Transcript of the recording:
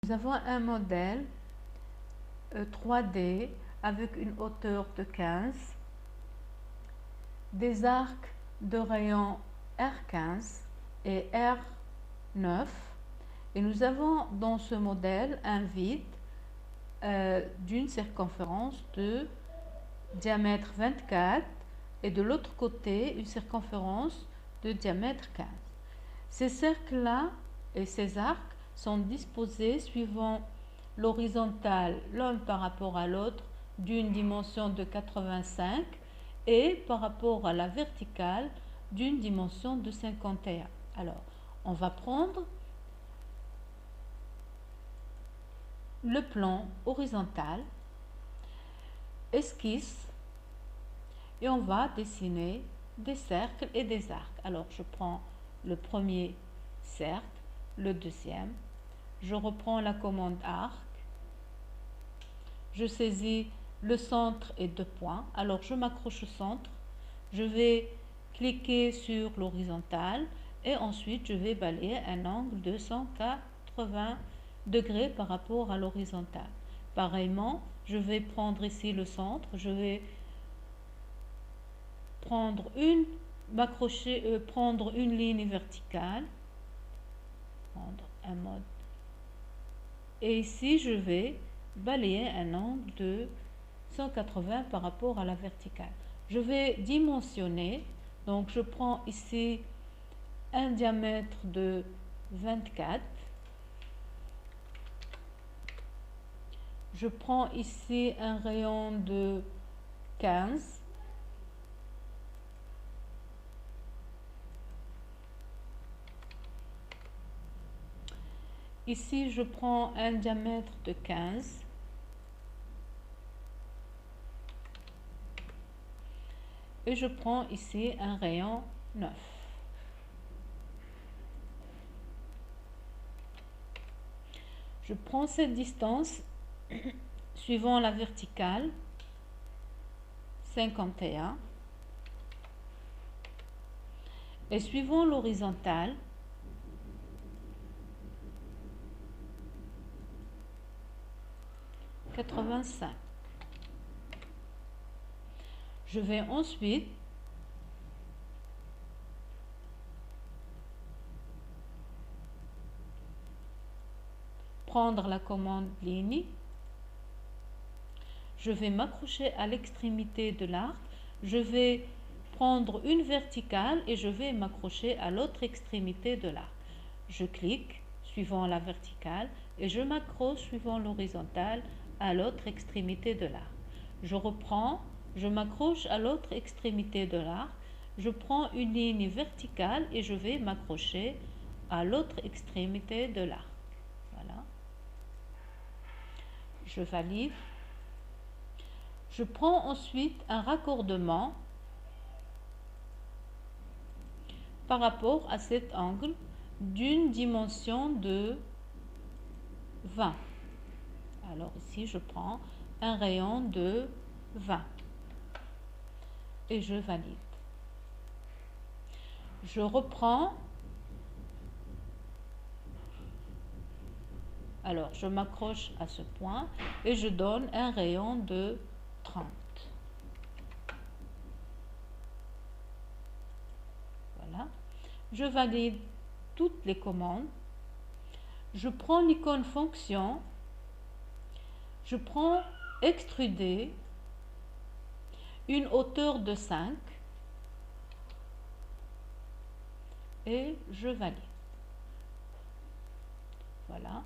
Nous avons un modèle 3D avec une hauteur de 15, des arcs de rayon R15 et R9, et nous avons dans ce modèle un vide d'une circonférence de diamètre 24 et de l'autre côté une circonférence de diamètre 15. Ces cercles-là et ces arcs sont disposés suivant l'horizontale l'un par rapport à l'autre d'une dimension de 85 et par rapport à la verticale d'une dimension de 51. Alors, on va prendre le plan horizontal, esquisse, et on va dessiner des cercles et des arcs. Alors, je prends le premier cercle, le deuxième, je reprends la commande arc, je saisis le centre et 2 points. Alors, je m'accroche au centre, je vais cliquer sur l'horizontale et ensuite je vais balayer un angle de 180 degrés par rapport à l'horizontale. Pareillement, je vais prendre ici le centre, je vais prendre prendre une ligne verticale, prendre un mode, et ici je vais balayer un angle de 180 par rapport à la verticale. Je vais dimensionner, donc je prends ici un diamètre de 24, je prends ici un rayon de 15, ici je prends un diamètre de 15, et je prends ici un rayon 9. Je prends cette distance suivant la verticale, 51, et suivant l'horizontale, 85. Je vais ensuite prendre la commande ligne, je vais m'accrocher à l'extrémité de l'arc, je vais prendre une verticale et je vais m'accrocher à l'autre extrémité de l'arc. Je clique suivant la verticale et je m'accroche suivant l'horizontale à l'autre extrémité de l'arc. Je reprends, je m'accroche à l'autre extrémité de l'arc, je prends une ligne verticale et je vais m'accrocher à l'autre extrémité de l'arc. Voilà. Je valide. Je prends ensuite un raccordement par rapport à cet angle d'une dimension de 20. Alors ici, je prends un rayon de 20 et je valide. Je reprends. Alors, je m'accroche à ce point et je donne un rayon de 30. Voilà. Je valide toutes les commandes. Je prends l'icône fonction. Je prends extruder une hauteur de 5 et je valide. Voilà.